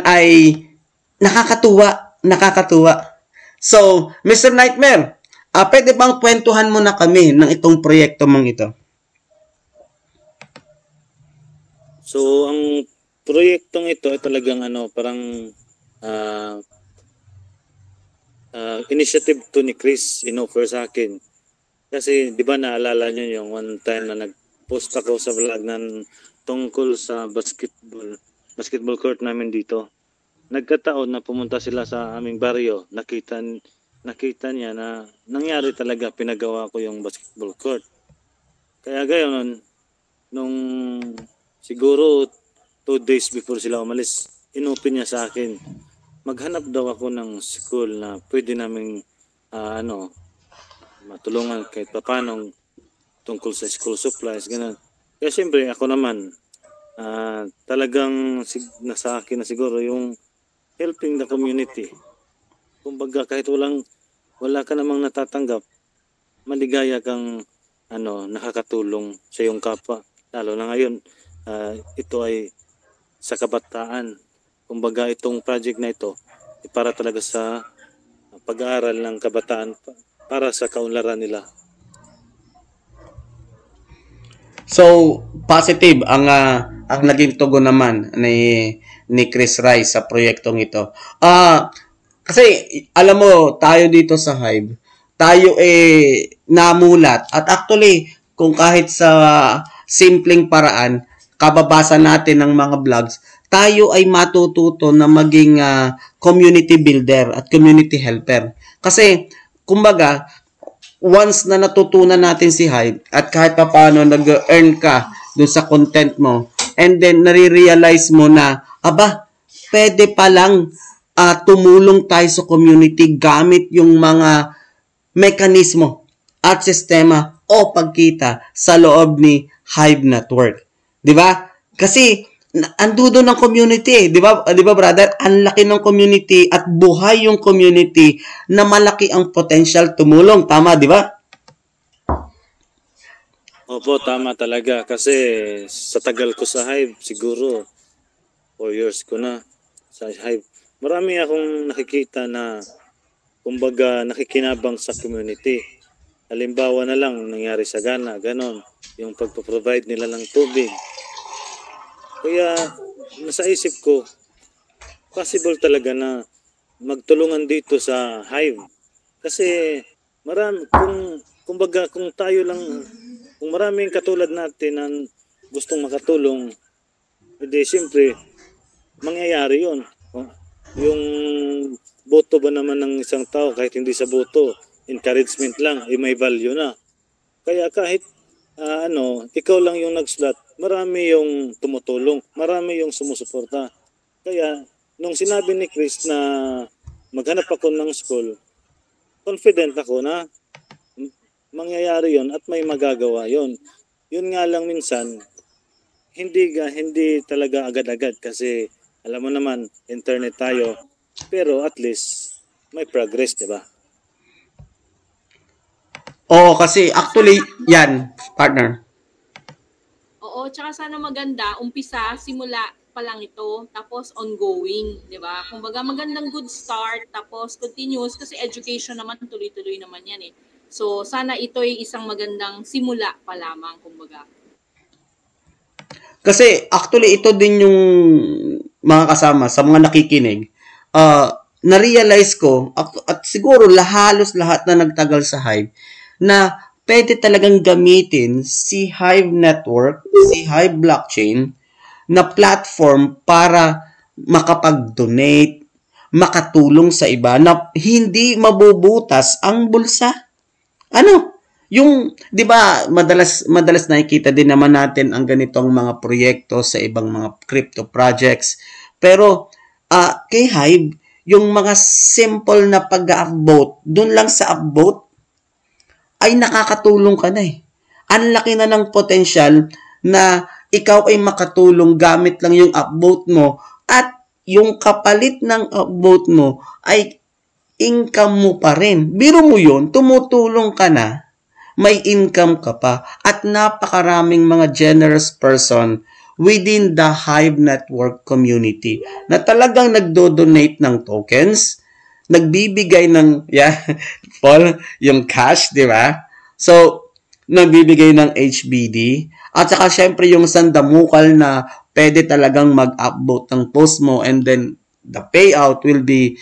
ay nakakatuwa. So, Mr. Nightmare, pwede bang kwentuhan mo na kami ng itong proyekto mong ito? So, ang proyektong ito ay talagang parang initiative to ni Chris in-offer sa akin. Kasi, di ba naalala nyo yung one time na nag-post ako sa vlog tungkol sa basketball court namin dito. Nagkataon na pumunta sila sa aming baryo. Nakita niya na nangyari talaga, pinagawa ko yung basketball court. Kaya gayon, nung siguro 2 days before sila umalis, inopen niya sa akin. Maghanap daw ako ng school na pwede naming matulungan kahit paano tungkol sa school supplies, ganun. Kaya siyempre ako naman, talagang nasa akin na siguro yung helping the community. Kumbaga kahit wala ka namang natatanggap, maligaya kang nakakatulong sa iyong kapwa. Lalo na ngayon, ito ay sa kabataan. Kumbaga itong project na ito para talaga sa pag-aaral ng kabataan para sa kaunlaran nila. So, positive ang naging tugon naman ni Chris Rice sa proyektong ito. Kasi alam mo, tayo dito sa Hive, tayo namulat at actually kung kahit sa simpleng paraan, kababasa natin ng mga vlogs, tayo ay matututo na maging community builder at community helper. Kasi kumbaga, once na natutunan natin si Hive at kahit pa paano nag-earn ka dun sa content mo, and then nare-realize mo na, pwede palang tumulong tayo sa community gamit yung mga mekanismo at sistema o pagkita sa loob ni Hive Network. Di ba? Kasi andudo ng community, di ba brother? Ang laki ng community at buhay yung community na malaki ang potential tumulong. Tama, di ba? Opo, tama talaga. Kasi sa tagal ko sa Hive, siguro 4 years ko na sa Hive. Marami akong nakikita na kumbaga nakikinabang sa community. Halimbawa na lang nangyari sa Ghana, ganon. Yung pagpo-provide nila ng tubig. Kaya nasa isip ko, possible talaga na magtulungan dito sa Hive. Kasi kumbaga kung tayo lang, kung maraming katulad natin na gustong makatulong, edi siyempre mangyayari yun. Yung boto ba naman ng isang tao, kahit hindi sa boto, encouragement lang, may value na. Kaya kahit ikaw lang yung nag-slot, marami yung tumutulong, marami yung sumusuporta. Kaya nung sinabi ni Chris na maghanap ako ng school, confident ako na mangyayari yon at may magagawa yon. Yun nga lang minsan, hindi talaga agad-agad kasi alam mo naman, internet tayo, pero at least may progress, di ba? Oo, kasi actually, yan, partner. Oo, tsaka sana maganda, simula pa lang ito, tapos ongoing, di ba? Kumbaga magandang good start, tapos continuous, kasi education naman, tuloy-tuloy naman yan eh. So, sana ito ay isang magandang simula pa lamang, kumbaga. Kasi actually, ito din yung mga kasama, sa mga nakikinig, na-realize ko, at siguro halos lahat na nagtagal sa Hive, na pwede talagang gamitin si Hive Network, si Hive Blockchain, na platform para makapag-donate, makatulong sa iba, na hindi mabubutas ang bulsa. Di ba, madalas nakikita din naman natin ang ganitong mga proyekto sa ibang mga crypto projects. Pero, kay Hive, yung mga simple na pag-upvote, dun lang sa upvote, ay nakakatulong ka na eh. Ang laki na ng potential na ikaw ay makatulong gamit lang yung upvote mo at yung kapalit ng upvote mo ay income mo pa rin. Biro mo yun, tumutulong ka na, may income ka pa, at napakaraming mga generous person within the Hive Network community na talagang nagdo-donate ng tokens, nagbibigay ng, Paul, yung cash, di ba? So, nagbibigay ng HBD. At saka, syempre, yung sandamukal na pwede talagang mag-upvote ng post mo and then the payout will be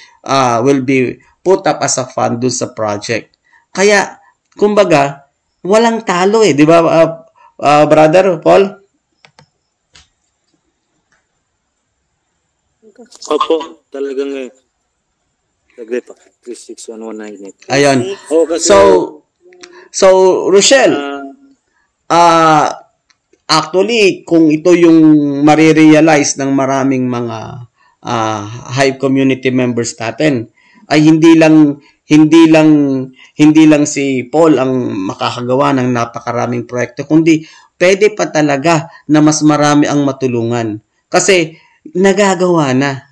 put up as a fund dun sa project. Kaya, kumbaga, walang talo di ba, Brother Paul? Opo, talagang saglit pa. 36119. Ayun. Kasi, So, Rochelle, actually, kung ito yung marirealize ng maraming mga Hive community members natin, ay hindi lang si Paul ang makakagawa ng napakaraming proyekto, kundi pwede pa talaga na mas marami ang matulungan. Kasi nagagawa na.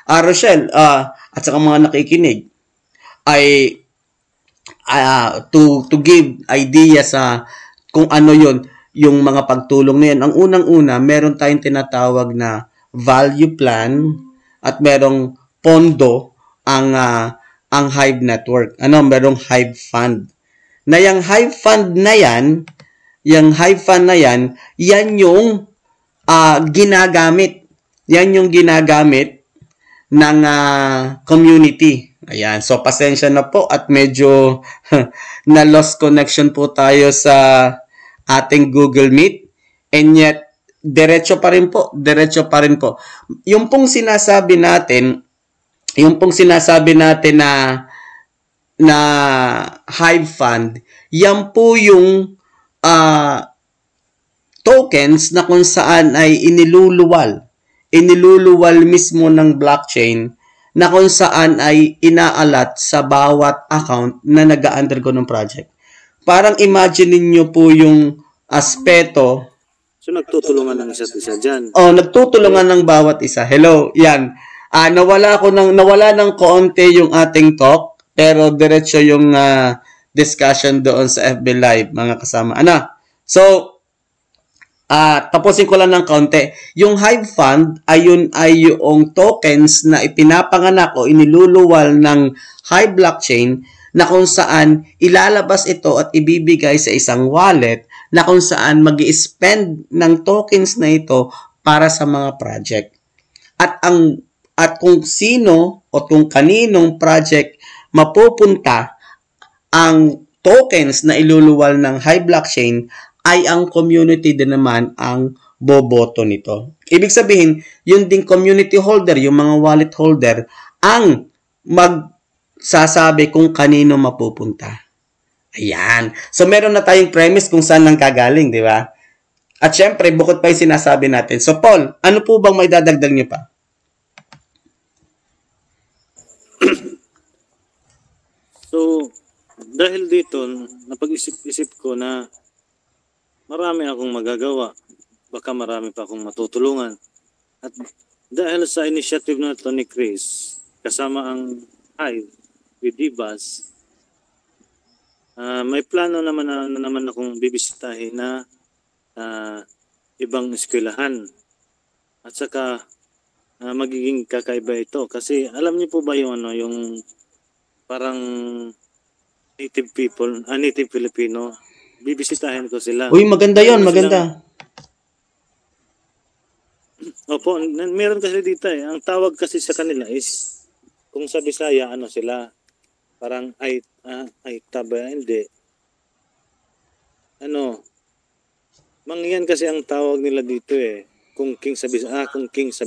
Rochelle, at saka mga nakikinig, ay to give idea sa kung ano yung mga pagtulong na yan. Ang unang-una, meron tayong tinatawag na value plan at merong pondo ang Hive Network. Merong Hive Fund. Na yung Hive Fund na yan, yan yung ginagamit. Yan yung ginagamit ng community. Ayan. So, pasensya na po at medyo na-lost connection po tayo sa ating Google Meet. And yet, diretso pa rin po. Yung pong sinasabi natin na Hive Fund, yan po yung tokens na kung saan ay iniluluwal mismo ng blockchain na kung saan ay inaalat sa bawat account na nag-undergo ng project. Parang imagine niyo po yung aspeto. So, nagtutulungan ng isa't isa dyan. Nagtutulungan ng bawat isa. Hello, yan. Nawala ng konti yung ating talk, pero diretso yung discussion doon sa FB Live, mga kasama. So, tapusin ko lang ng konti. Yung Hive Fund ay yung tokens na ipinapanganak o iniluluwal ng Hive blockchain na kung saan ilalabas ito at ibibigay sa isang wallet na kung saan mag-i-spend ng tokens na ito para sa mga project. At kung sino o kung kaninong project mapupunta ang tokens na iluluwal ng Hive blockchain ay ang community din naman ang boboto nito. Ibig sabihin, yun ding community holder, yung mga wallet holder, ang magsasabi kung kanino mapupunta. Ayan. So, meron na tayong premise kung saan nang kagaling, di ba? At syempre, bukod pa yung sinasabi natin. So, Paul, ano po bang may dadagdag niyo pa? So, dahil dito, napag-isip-isip ko na marami akong magagawa. Baka marami pa akong matutulungan. At dahil sa initiative na ito ni Chris, kasama ang Hive with Divas, may plano naman akong bibisitahin na ibang eskwelahan. At saka magiging kakaiba ito. Kasi alam niyo po ba yung parang native Filipino, bibisitahin ko sila. Uy, maganda yon, maganda. Opo, meron kasi dito Ang tawag kasi sa kanila is, kung sa Bisaya, sila, parang ay taba, hindi. Mangyan kasi ang tawag nila dito kung king sa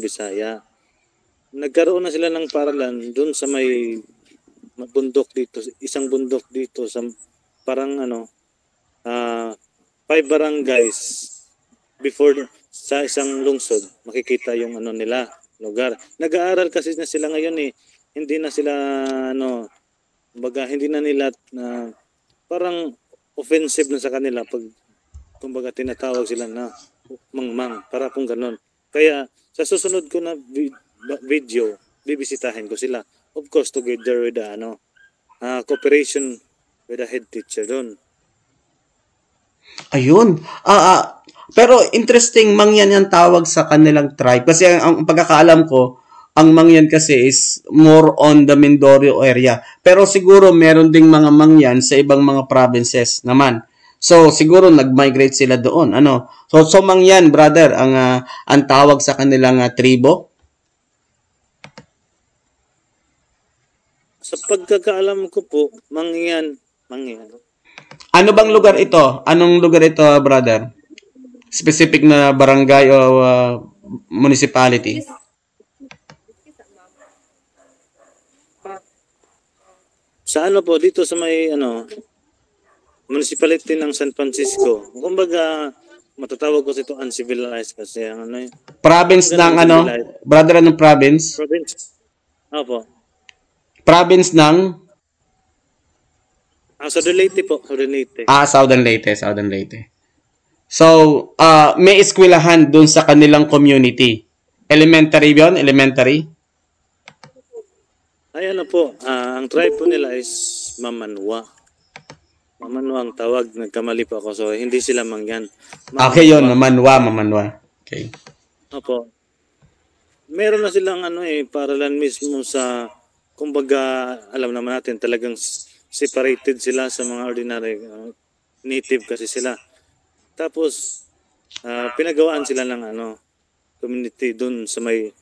Bisaya. Nagkaroon na sila ng paralan doon sa may bundok dito, isang bundok dito sa parang 5 barangays before sa isang lungsod, makikita yung nila, lugar. Nag-aaral kasi na sila ngayon hindi na sila hindi na nila parang offensive na sa kanila pag kumbaga tinatawag sila na mangmang, para pong ganon. Kaya sa susunod ko na video, bibisitahin ko sila. Of course, together with the cooperation with the head teacher doon. Ayun. Pero interesting, Mangyan yung tawag sa kanilang tribe. Kasi ang pagkakaalam ko, ang Mangyan kasi is more on the Mindoro area. Pero siguro meron ding mga Mangyan sa ibang mga provinces naman. So siguro nag-migrate sila doon. Ano? So Mangyan, brother, ang tawag sa kanilang tribo. Sa pagkakaalam ko po, Mangyan. Ano bang lugar ito? Anong lugar ito, brother? Specific na barangay o municipality? Sa ano po, dito sa may municipality ng San Francisco. Kumbaga, matatawag ko sa ito uncivilized kasi ang Province ng brother, anong province? Province. Opo. Province ng? Southern Leyte po. Southern Leyte. Southern Leyte. So, may eskwelahan dun sa kanilang community. Elementary yun? Elementary? Ay po, ang tribe po nila is Mamanwa. Mamanwa ang tawag, nagkamali po ako. So, hindi sila Mangyan. Okay yun, Mamanwa. Okay. Opo. Meron na silang paralan mismo sa, kumbaga, alam naman natin, talagang separated sila sa mga ordinary native kasi sila. Tapos, pinagawaan sila ng community dun sa may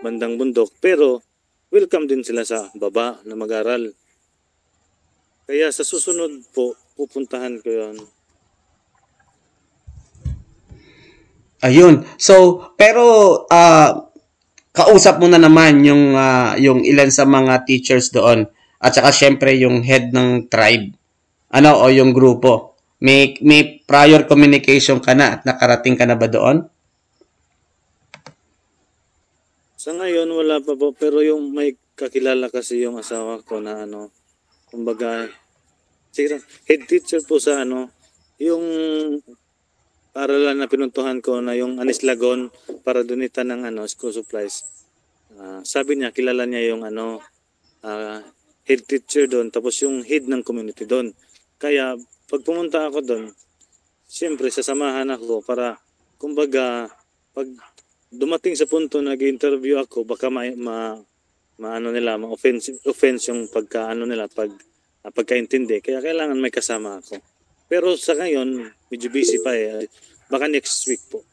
bandang bundok. Pero, welcome din sila sa baba na mag-aral. Kaya sa susunod po, pupuntahan ko yun. Ayun. So, pero kausap mo na naman yung ilan sa mga teachers doon. At saka syempre yung head ng tribe. O yung grupo. May prior communication ka na at nakarating ka na ba doon? Sa ngayon, wala pa po. Pero yung may kakilala kasi yung asawa ko na kumbaga, head teacher po sa yung paralan na pinuntuhan ko na yung Anislagon para donita ng school supplies. Sabi niya, kilala niya yung head teacher doon, tapos yung head ng community doon. Kaya, pag pumunta ako doon, siyempre sasamahan ako para, kumbaga, pag dumating sa punto na nag-interview ako, baka ma-offense yung pagkaintindi. Kaya kailangan may kasama ako. Pero sa ngayon, medyo busy pa baka next week po.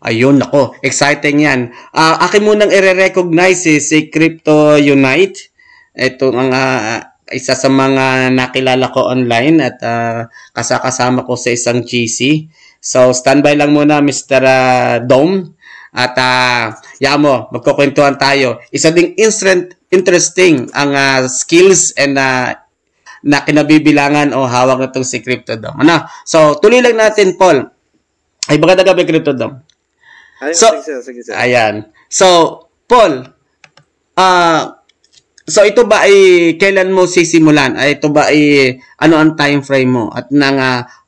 Ayun, nako, exciting yan. Akin munang i-recognize si Crypto Unite. Ito ang isa sa mga nakilala ko online at kasama ko sa isang GC. So, standby lang muna, Mr. Dome. At, mo, magkukwentuhan tayo. Isa ding interesting ang skills and na kinabibilangan o hawak na itong si Crypto Dome. So, tuloy lang natin, Paul. Ay, baka nagabi, Crypto Dome. Sige, sir. Ayan. So, Paul, so ito ba ay kailan mo sisimulan? Ito ba ay ano ang time frame mo? At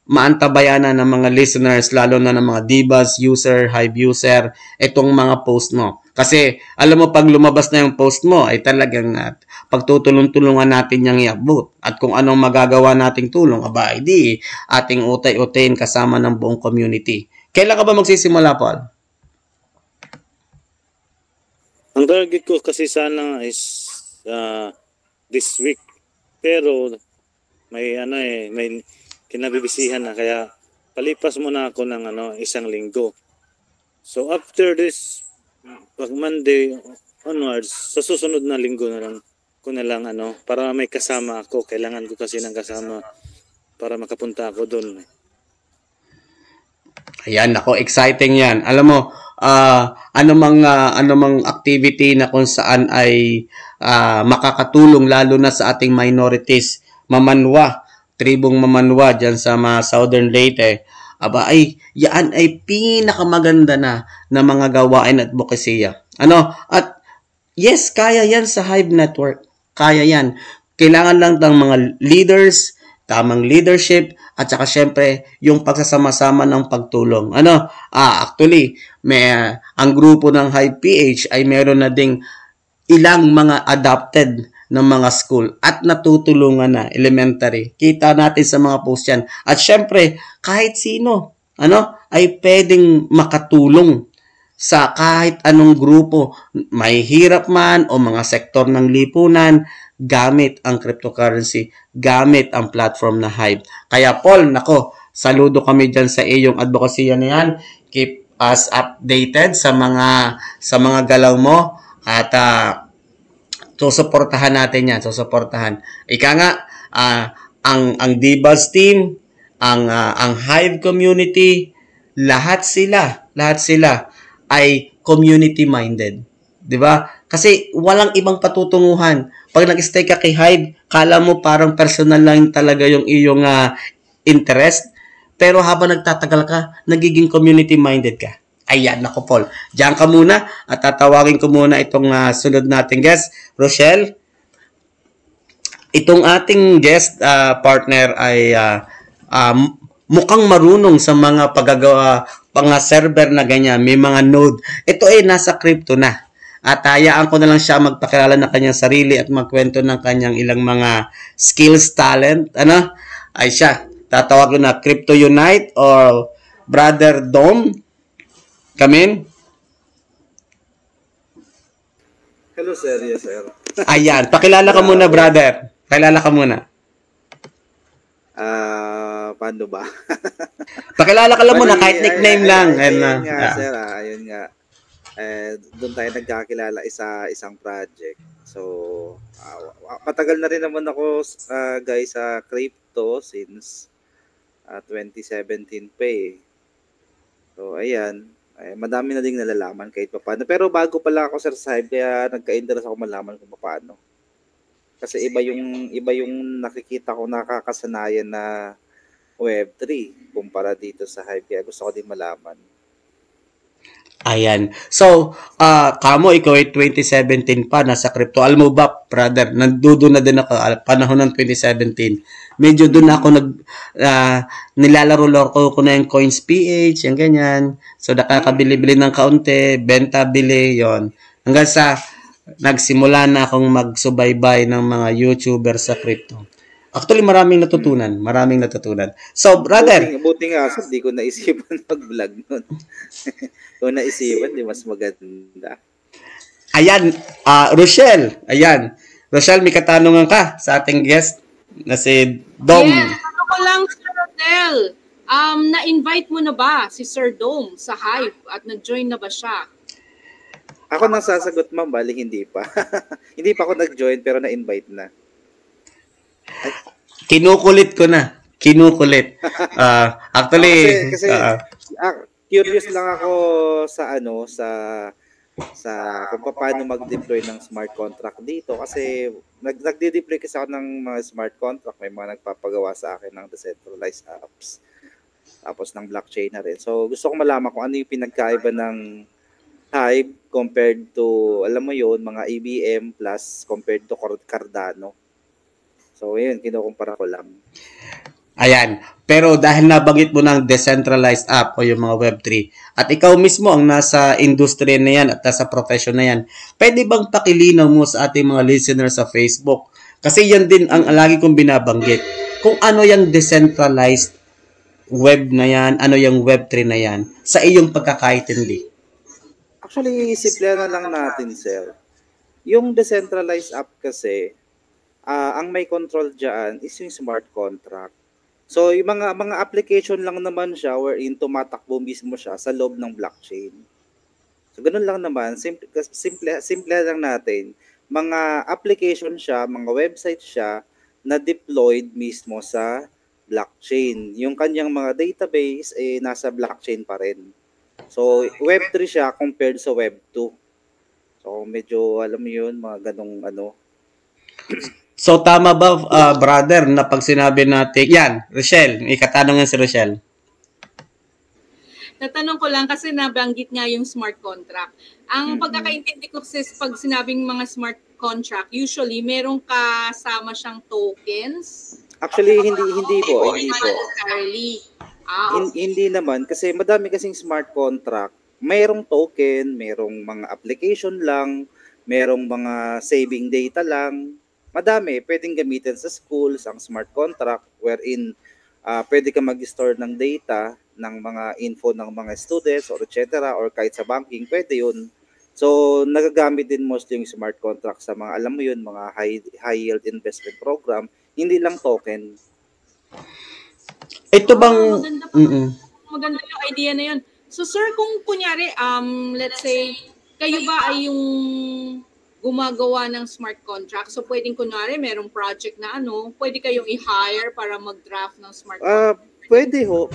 maantabayanan ng mga listeners, lalo na ng mga Divas user, Hive user, itong mga post mo. Kasi, alam mo, pag lumabas na yung post mo, ay talagang pagtutulong-tulungan natin yung i-upvote. At kung anong magagawa nating tulong, ay di ating utay-utayin kasama ng buong community. Kailan ka ba magsisimula, Paul? Ang target ko kasi sana is this week. Pero, may kinabibisihan na, kaya palipas muna ako ng isang linggo. So after this, pag Monday onwards, sa susunod na linggo na lang para may kasama ako. Kailangan ko kasi ng kasama para makapunta ako doon. Ayan, ako, exciting yan. Alam mo, anumang activity na kung saan ay makakatulong lalo na sa ating minorities, Mamanwa, tribong Mamanwa dyan sa mga Southern Leyte, yan ay pinakamaganda na mga gawain at advokasya. At yes, kaya yan sa Hive Network. Kaya yan. Kailangan lang ng mga leaders, tamang leadership, at saka syempre, yung pagsasama-sama ng pagtulong. Actually, ang grupo ng Hive PH ay meron na ding ilang mga adopted ng mga school at natutulungan na elementary. Kita natin sa mga post yan. At syempre, kahit sino, ay pwedeng makatulong sa kahit anong grupo, may hirap man o mga sektor ng lipunan, gamit ang cryptocurrency, gamit ang platform na Hive. Kaya Paul, nako, saludo kami dyan sa iyong advokasya na yan. Keep us updated sa mga galaw mo at susuportahan natin yan, susuportahan. Ika nga, ang Divas team, ang Hive community, lahat sila ay community minded. 'Di ba? Kasi walang ibang patutunguhan. Pag nag-stay ka kay Hive, kala mo parang personal lang talaga yung iyong interest, pero habang nagtatagal ka, nagiging community minded ka. Ayan, nako Paul. Diyan ka muna at tatawagin ko muna itong sunod nating guest, Rochelle. Itong ating guest partner ay mukhang marunong sa mga paggagawa, mga server na ganyan, may mga node. Ito ay nasa crypto na. At hayaan ko na lang siya magpakilala ng kanyang sarili at magkwento ng kanyang ilang mga skills, talent. Ay siya. Tatawag ko na Crypto Unite or Brother Dom. Come in. Hello sir, yes sir. Ayan, pakilala ka muna brother. Pakilala ka muna. Paano ba? Pakilala ka lang muna kahit nickname lang. Ayun nga sir, ayun nga. Doon tayo nagkakilala isang project. So, matagal na rin naman ako guys sa crypto since 2017 pa eh. So, ayan. Madami na ding nalalaman kahit paano. Pero bago pala ako sir sa Hive, kaya nagka-interest ako malaman kung paano. Kasi iba yung nakikita ko nakakasanayan na Web3 kumpara dito sa Hive. Kaya gusto ko din malaman. Ayan. So, kamo, ikaw ay 2017 pa, nasa crypto. Alam mo ba, brother, nandudo na din ako, panahon ng 2017. Medyo doon ako nilalaro-laro ko na yung Coins PH, yung ganyan. So, nakakabili-bili ng kaunti, benta-bili, yon. Hanggang sa, nagsimula na akong magsubaybay ng mga YouTuber sa crypto. Actually, maraming natutunan. So, brother. Buti nga, hindi ko naisipan mag-vlog nun. Kung naisipan, di mas maganda. Ayan, Rochelle. Ayan. Rochelle, may katanungan ka sa ating guest na si Dom. Yes, ano ko lang, Sir Rodel. Na-invite mo na ba si Sir Dom sa Hive at nag-join na ba siya? Ako nang sasagot, ma'am, bali hindi pa. Hindi pa ako nag-join pero na-invite na. Kinukulit ko na. Actually, kasi curious lang ako sa kung paano mag-deploy ng smart contract dito kasi nagde-deploy kasi ako ng mga smart contract, may mga nagpapagawa sa akin ng decentralized apps. Tapos ng blockchain na rin. So gusto ko malaman kung ano yung pinagkaiba ng Hive compared to, alam mo yun, mga EVM plus compared to Cardano. So, yun, kinukumpara ko lang. Ayan. Pero dahil nabanggit mo ng decentralized app o yung mga Web3, at ikaw mismo ang nasa industry na yan at nasa profession na yan, pwede bang pakilinaw mo sa ating mga listeners sa Facebook? Kasi yan din ang lagi kong binabanggit. Kung ano yung decentralized web na yan, ano yung Web3 na yan, sa iyong pagkakaintindi. Actually, simple na lang natin, sir. Yung decentralized app kasi, ang may control dyan is yung smart contract. So, yung mga application lang naman siya wherein tumatakbo mismo siya sa loob ng blockchain. So, ganun lang naman. Simple lang natin. Mga application siya, mga website siya na deployed mismo sa blockchain. Yung kanyang mga database nasa blockchain pa rin. So, Web3 siya compared sa Web2. So, medyo, alam mo yun, mga ganong So, tama ba, brother, na pag sinabi natin, yan, Rochelle, may katanungan si Rochelle. Natanong ko lang kasi nabanggit nga yung smart contract. Ang pagkakaintindi ko kasi pag sinabing mga smart contract, usually merong kasama siyang tokens. Actually, hindi po. Hindi naman, kasi madami kasing smart contract. Mayroong token, mayroong mga application lang, mayroong mga saving data lang. madami pwedeng gamitin sa schools ang smart contract wherein pwede ka mag-store ng data ng mga info ng mga students or etc. or kahit sa banking, pwede yun. So, nagagamit din mostly yung smart contract sa mga, alam mo yun, mga high yield investment program, hindi lang token. Ito bang... Maganda pa. Mm-mm. Maganda yung idea na yun. So sir, kung kunyari, let's say, kayo ba ay yung gumagawa ng smart contract? So pwedeng kunyari, merong project na pwede kayong i-hire para mag-draft ng smart contract? Pwede ho.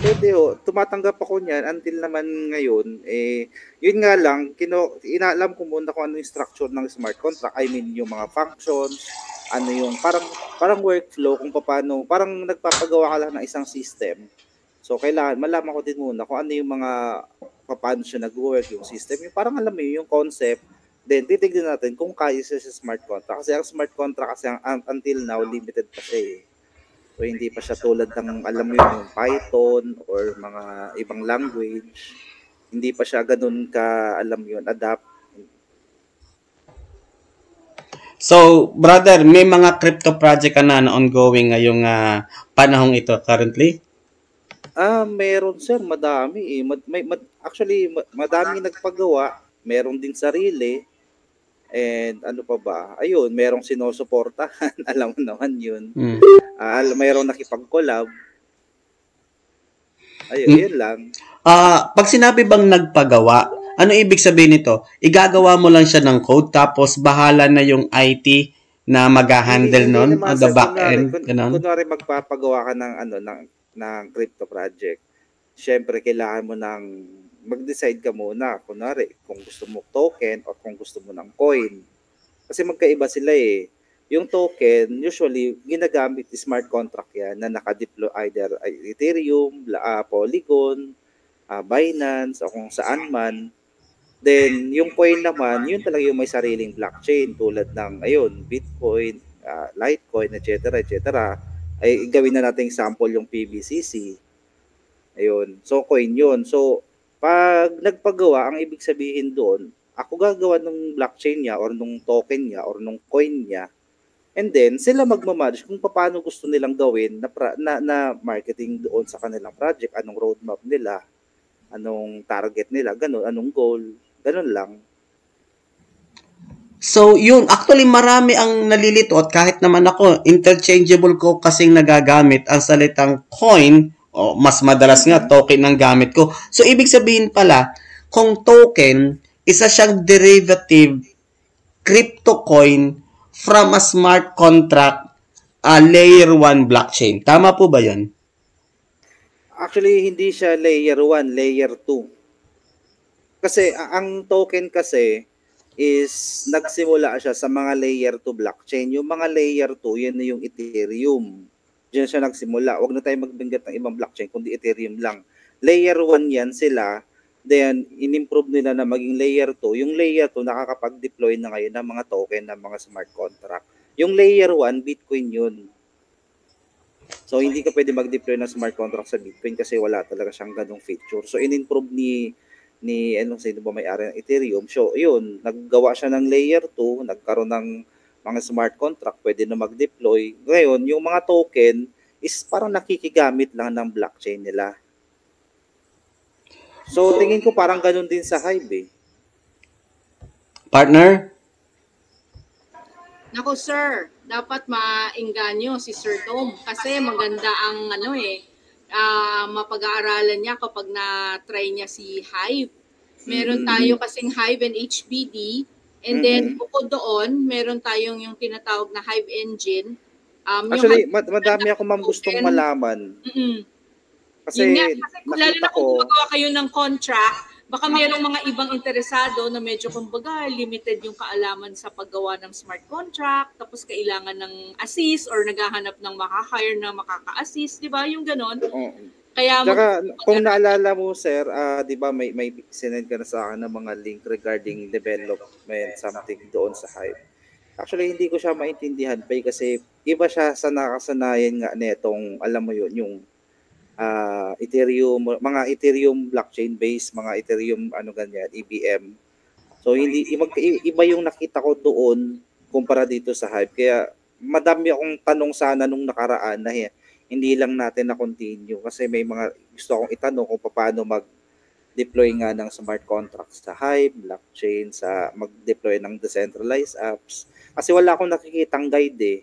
Tumatanggap ako niyan until naman ngayon. Yun nga lang, inaalam ko muna kung ano yung structure ng smart contract. I mean, yung mga functions, ano yung parang workflow kung paano, parang nagpapagawa ka lang ng isang system. So, kailangan malaman ko din muna kung ano yung mga paano siya nag-work, yung system. Yung parang alam mo yung concept. Then, titignan natin kung kaya siya sa smart contract. Kasi ang smart contract kasi until now, limited pa siya eh. So, hindi pa siya tulad ng, alam mo yung Python or mga ibang language. Hindi pa siya ganun ka, alam mo yun, adapt. So, brother, may mga crypto project ka na ongoing ngayong panahong ito currently? Meron sir, madami eh. Actually, madami nagpagawa. Meron din sarili. And ano pa ba? Ayun, merong sinusuportahan. Alam mo naman yun. Mayroong nakipag-collab. Ayun, yun lang. Pag sinabi bang nagpagawa, ano ibig sabihin nito? Igagawa mo lang siya ng code tapos bahala na yung IT na mag-handle nun, the back end, ganun? Kunwari magpapagawa ka ng ng crypto project. Siyempre, kailangan mo mag-decide ka muna. Kunwari, kung gusto mo token o kung gusto mo ng coin. Kasi magkaiba sila eh. Yung token, usually, ginagamit smart contract yan na nakadeploy either Ethereum, Polygon, Binance, o kung saan man. Then, yung coin naman, yun talaga yung may sariling blockchain tulad ng, Bitcoin, Litecoin, etc. Ay gawin na natin sample yung PBCC. Ayun. So, coin yun. So, pag nagpagawa, ang ibig sabihin doon, ako gagawa ng blockchain niya or nung token niya or nung coin niya. And then, sila magmamanage kung paano gusto nilang gawin na marketing doon sa kanilang project, anong roadmap nila, anong target nila, ganun, anong goal, ganun lang. So, yun, actually marami ang nalilito at kahit naman ako, interchangeable ko kasing nagagamit ang salitang coin o mas madalas nga token ang gamit ko. So, ibig sabihin pala, kung token, isa siyang derivative crypto coin from a smart contract layer 1 blockchain. Tama po ba yun? Actually, hindi siya layer 1, layer 2. Kasi ang token kasi is nagsimula siya sa mga layer 2 blockchain. Yung mga layer 2, yan na yung Ethereum. Diyan siya nagsimula. Huwag na tayo magbinggat ng ibang blockchain, kundi Ethereum lang. Layer 1 yan sila. Then, in-improve nila na maging layer 2. Yung layer 2, nakakapag-deploy na ngayon ng mga token, ng mga smart contract. Yung layer 1, Bitcoin yun. So, hindi ka pwede mag-deploy ng smart contract sa Bitcoin kasi wala talaga siyang ganong feature. So, in-improve ni sino ba may-ari ng Ethereum. So, yun, naggawa siya ng layer 2, nagkaroon ng mga smart contract, pwede na mag-deploy. Ngayon, yung mga token is parang nakikigamit lang ng blockchain nila. So, tingin ko parang ganun din sa Hive eh. Partner? Nako sir, dapat maingganyo si Sir Tom kasi maganda ang mapag-aaralan niya kapag na-try niya si Hive. Meron tayo kasing Hive and HBD. And then, bukod doon, meron tayong yung tinatawag na Hive Engine. Actually, madami ako gustong malaman. Kasi lalo na kung gumagawa kayo ng contract, baka mayroong mga ibang interesado na medyo kumbaga limited yung kaalaman sa paggawa ng smart contract, tapos kailangan ng assist or naghahanap ng maka-hire na makaka-assist, di ba? Yung ganon. Kaya kung naalala mo sir, di ba may sinend ka na sa akin ng mga link regarding development something doon sa Hive. Actually, hindi ko siya maintindihan pa kasi iba siya sa nakasanayan nga netong, alam mo yun, yung Ethereum, mga Ethereum blockchain based, mga Ethereum ganyan, EVM. So hindi iba yung nakita ko doon kumpara dito sa Hive. Kaya madami akong tanong sana nung nakaraan na hindi lang natin na-continue kasi may mga gusto akong itanong kung paano mag-deploy nga ng smart contracts sa Hive, blockchain, sa mag-deploy ng decentralized apps. Kasi wala akong nakikitang guide eh.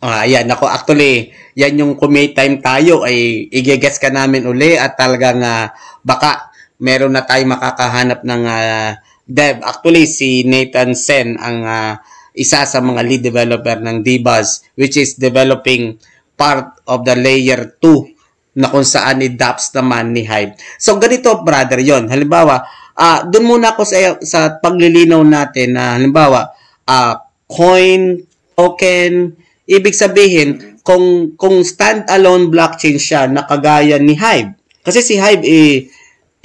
Ayan, ako actually, yan yung kung may time tayo ay i-guess ka namin uli at talagang baka meron na tayo makakahanap ng dev. Actually, si Nathan Sen ang isa sa mga lead developer ng DBuzz, which is developing part of the layer 2 na kung saan i-dApps naman ni Hive. So, ganito, brother, yon. Halimbawa, doon muna ako sa paglilinaw natin na halimbawa, coin, token, ibig sabihin, kung stand-alone blockchain siya na kagaya ni Hive. Kasi si Hive,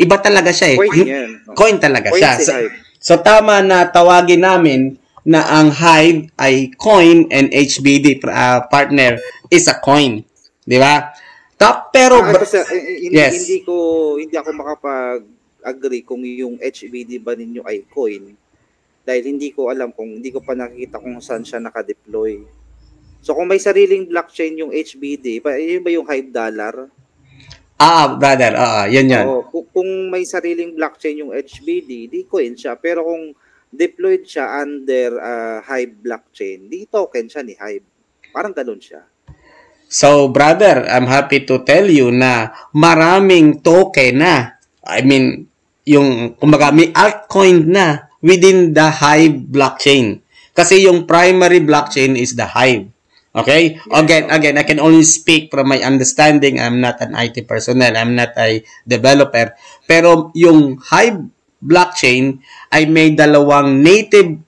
iba talaga siya eh. Coin yan. Coin talaga Coin siya. si Hive. So, tama na tawagin namin na ang Hive ay coin and HBD partner is a coin. Di ba? Pero, yes. Hindi ako makapag-agree kung yung HBD ba ninyo ay coin. Dahil hindi ko pa nakikita kung saan siya naka-deploy. So kung may sariling blockchain yung HBD, yun ba yung Hive dollar? Brother, yan. Kung may sariling blockchain yung HBD, di coin siya. Pero kung deployed siya under Hive blockchain, di token siya ni Hive. Parang ganun siya. So, brother, I'm happy to tell you na maraming token na. I mean, kumbaga, may altcoin na within the Hive blockchain. Kasi yung primary blockchain is the Hive. Okay? Again, I can only speak from my understanding. I'm not an IT personnel. I'm not a developer. Pero yung Hive blockchain ay may dalawang native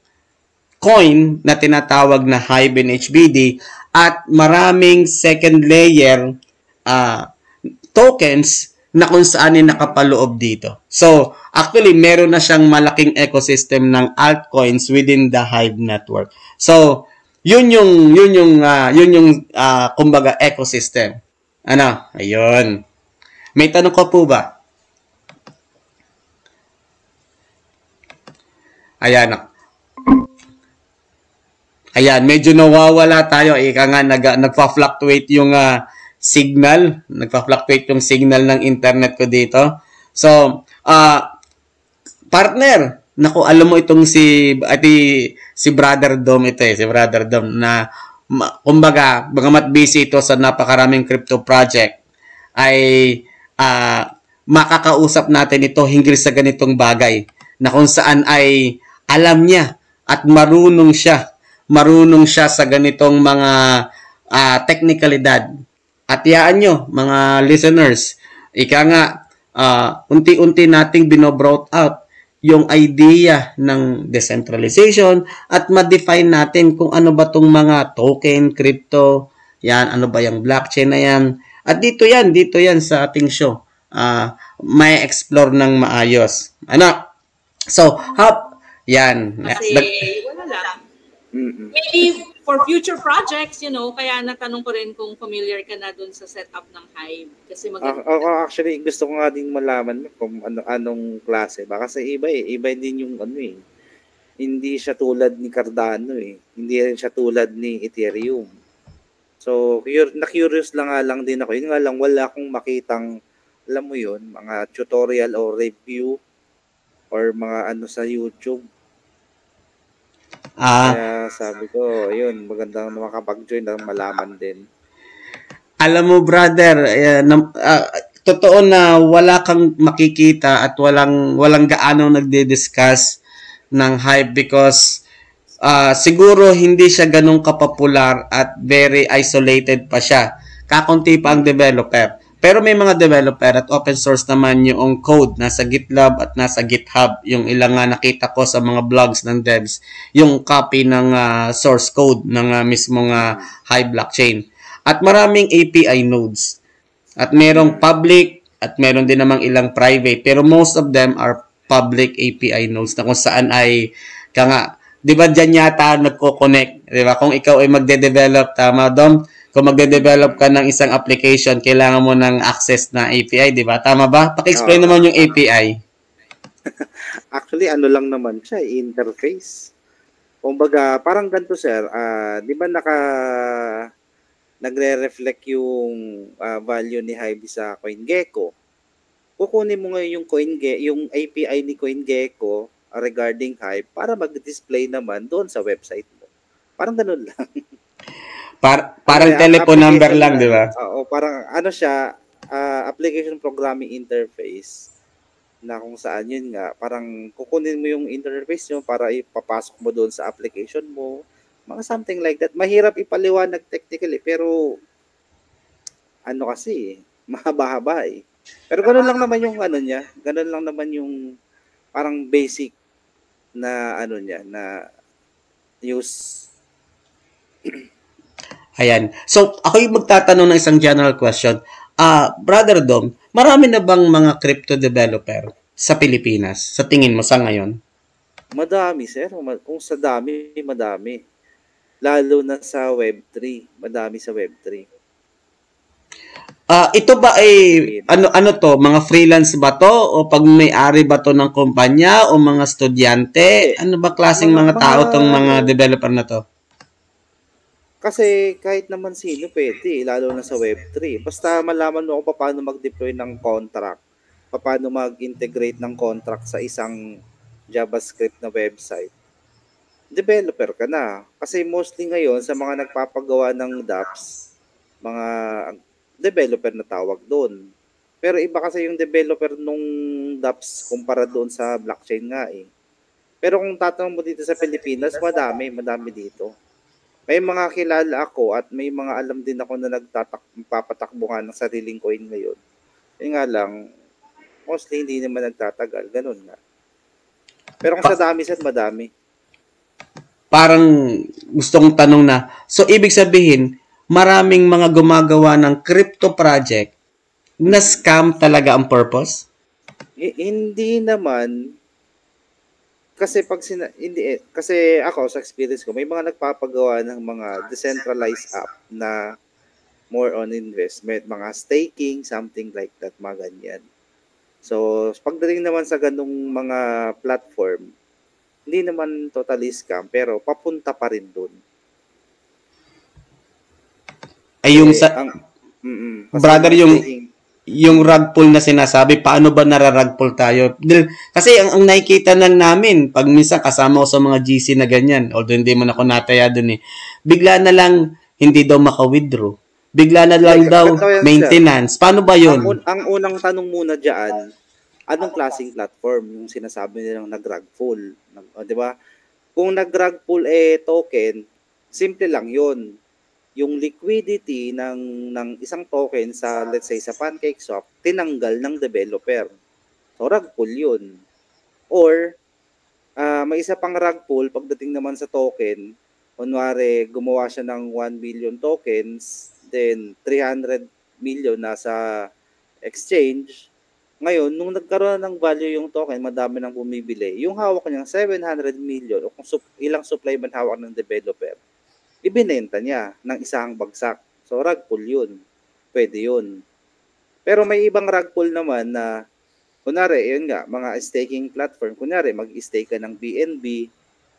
coin na tinatawag na Hive and HBD at maraming second layer tokens na kung saan ay nakapaloob dito. So, actually, meron na siyang malaking ecosystem ng altcoins within the Hive network. So, yun yung kumbaga ecosystem. Ayun. May tanong ko po ba? Ayan, medyo nawawala tayo. Ika nga, nagpa-fluctuate yung signal. Nagpa-fluctuate yung signal ng internet ko dito. So, partner, naku, alam mo itong si Brother Dom ito si Brother Dom na kumbaga, bagamat busy ito sa napakaraming crypto project, ay makakausap natin ito hinggil sa ganitong bagay na kung saan ay alam niya at marunong siya sa ganitong mga teknikalidad. At yaan nyo, mga listeners, ika nga, unti-unti nating binobrought out yung idea ng decentralization at ma-define natin kung ano ba tong mga token, crypto, yan, ano ba yung blockchain na yan. At dito yan sa ating show. May explore ng maayos. So, yan. Kasi wala lang. Maybe for future projects, kaya natanong ko rin kung familiar ka na dun sa setup ng Hive. Kasi maganda. Actually, gusto ko nga din malaman kung anong klase. Baka sa iba din yung hindi siya tulad ni Cardano Hindi rin siya tulad ni Ethereum. So, na-curious lang din ako. Yun nga lang, wala akong makitang, alam mo yun, mga tutorial or review or mga sa YouTube. Kaya sabi ko, yun, magandang makapag-join na malaman din. Alam mo, brother, totoo na wala kang makikita at walang gaano nagde-discuss ng Hive because siguro hindi siya ganun kapopular at very isolated pa siya. Kakunti pa ang developer. Pero may mga developer at open source naman yung code nasa GitLab at nasa GitHub. Yung ilang nakita ko sa mga blogs ng devs, yung copy ng source code ng mismong Hive blockchain. At maraming API nodes. At merong public at meron din namang ilang private. Pero most of them are public API nodes na kung saan ay, di ba dyan yata nagko-connect? Di ba? Kung ikaw ay magde-develop, tama Dom? Kung magde-develop ka ng isang application, kailangan mo ng access na API, di ba? Tama ba? Paki-explain naman yung API. Actually, lang naman siya, interface. Kumbaga, parang ganito sir, di ba nagre-reflect yung value ni Hive sa CoinGecko? Kukunin mo ngayon yung API ni CoinGecko regarding Hive para mag-display naman doon sa website mo. Parang ganun lang. Parang telephone number lang, di ba? Oo, parang ano siya, application programming interface na kung saan yun nga, parang kukunin mo yung interface nyo para ipapasok mo doon sa application mo. Mga something like that. Mahirap ipaliwanag technically, pero ano kasi, mahaba-haba eh. Pero ganun lang naman yung ano niya, ganun lang naman yung parang basic na ano niya, na use. Ayan. So, ako yung magtatanong ng isang general question. Brother Dom, marami na bang mga crypto developer sa Pilipinas? Sa tingin mo sa ngayon? Madami, sir. Kung sa dami, madami. Lalo na sa Web3. Madami sa Web3. Ito ba ay ano to, mga freelance ba to o pag may-ari ba to ng kumpanya o mga estudyante? Ano ba klaseng mga tao tong mga developer na to? Kasi kahit naman sino pwede, lalo na sa Web3. Basta malaman mo kung paano mag-deploy ng contract, paano mag-integrate ng contract sa isang JavaScript na website, developer ka na. Kasi mostly ngayon, sa mga nagpapagawa ng dApps, mga developer na tawag doon. Pero iba kasi yung developer nung dApps kumpara doon sa blockchain nga eh. Pero kung tatanong mo dito sa Pilipinas, madami dito. May mga kilala ako at may mga alam din ako na nagpapatakbo nga ng sariling coin ngayon. Yun nga lang, mostly hindi naman nagtatagal. Ganun nga. Pero kung sa dami, madami. Parang gusto kong tanong na, so ibig sabihin, maraming mga gumagawa ng crypto project na scam talaga ang purpose? Hindi naman. Kasi kasi ako sa experience ko, may mga nagpapagawa ng mga decentralized app na more on investment, mga staking, something like that, mga ganyan. So, pagdating naman sa ganung mga platform, hindi naman totally scam, pero papunta pa rin doon. Ay yung sa brother yung rug pull na sinasabi, paano ba nararug pull tayo? Kasi ang nakikita lang namin, pag minsan kasama ko sa mga GC na ganyan, although hindi man ako nataya dun eh, bigla na lang hindi daw maka-withdraw. Bigla na lang daw maintenance. Paano ba yun? Ang unang tanong muna dyan, anong klaseng platform yung sinasabi nilang nag-rug pull? Di ba? Kung nag-rug pull token, simple lang yun. Yung liquidity ng isang token sa, let's say, sa PancakeSwap, tinanggal ng developer. So, rug pull yun. Or, may isa pang rug pull, pagdating naman sa token, kunwari, gumawa siya ng 1 billion tokens, then 300 million nasa exchange. Ngayon, nung nagkaroon ng value yung token, madami nang bumibili. Yung hawak niyang 700 million, o kung ilang supply man hawak ng developer, ibinenta niya ng isang bagsak. So, rug pull yun. Pwede yun. Pero may ibang rug pull naman na, kunwari, yun nga, mga staking platform. Kunwari, mag-stake ka ng BNB,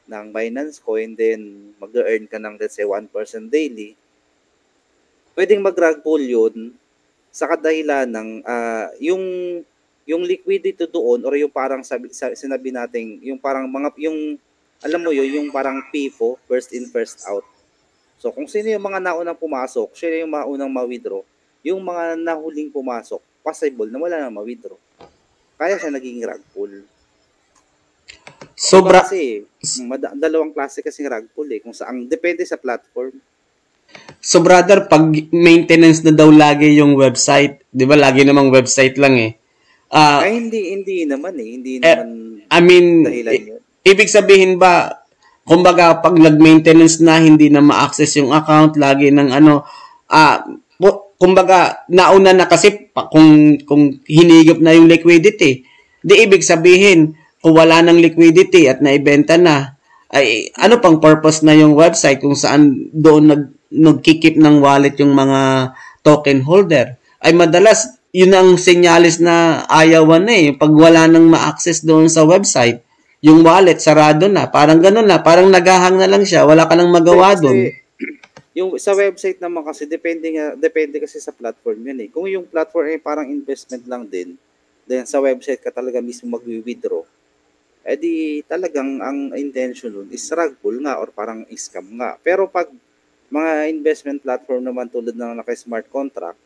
ng Binance Coin, then mag-earn ka ng, let's say, 1% daily. Pwedeng mag-rug pull yun sa kadahilan ng, yung liquidity doon, or yung parang sinabi natin, yung parang yung, alam mo yun, yung parang PIFO, first in, first out. So, kung sino yung mga naunang pumasok, siya yung maunang ma-withdraw. Yung mga nahuling pumasok, possible na wala na ma-withdraw. Kaya siya naging rug pull. Kasi, dalawang klase kasing rug pull eh. Kung saan, depende sa platform. So, brother, pag maintenance na daw lagi yung website, di ba, lagi namang website lang eh. Hindi naman eh. Hindi naman I mean, ibig sabihin ba, kumbaga, pag nag-maintenance na, hindi na ma-access yung account, lagi ng kumbaga, nauna na kasi, kung hinigop na yung liquidity, di ibig sabihin, kung wala ng liquidity at naibenta na, ay ano pang purpose na yung website kung saan doon nagkikip ng wallet yung mga token holder? Ay madalas, yun ang senyalis na ayawan na eh, pag wala nang ma-access doon sa website, yung wallet sarado na. Parang ganun na. Parang naghahang na lang siya. Wala ka nang magawa doon. Yung sa website naman kasi depende kasi sa platform yun eh. Kung yung platform ay parang investment lang din, then sa website ka talaga mismo mag-withdraw, di talagang ang intention nun is rugpull nga or parang scam nga. Pero pag mga investment platform naman tulad ng naka-smart contract,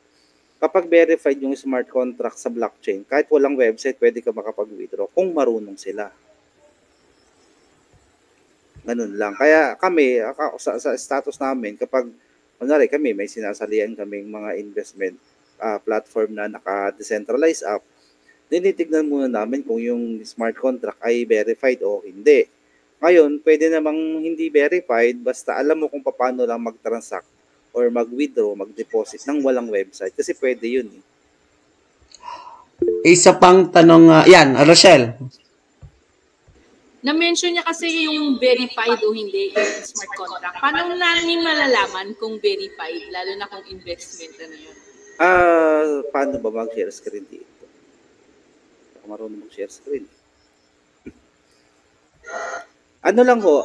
kapag verified yung smart contract sa blockchain, kahit walang website, pwede ka makapag-withdraw kung marunong sila. Ganun lang. Kaya kami, sa status namin, kapag, kunwari kami, may sinasalihan kaming mga investment platform na naka-decentralized app, tinitignan muna namin kung yung smart contract ay verified o hindi. Ngayon, pwede namang hindi verified, basta alam mo kung paano lang mag-transact or mag-withdraw, mag-deposit ng walang website. Kasi pwede yun eh. Isa pang tanong, yan, Rochelle. Na-mention niya kasi yung verified o hindi yung smart contract. Paano namin malalaman kung verified, lalo na kung investment na yun? Paano ba mag-share screen dito? Ako marunong mag-share screen. Ano lang ho,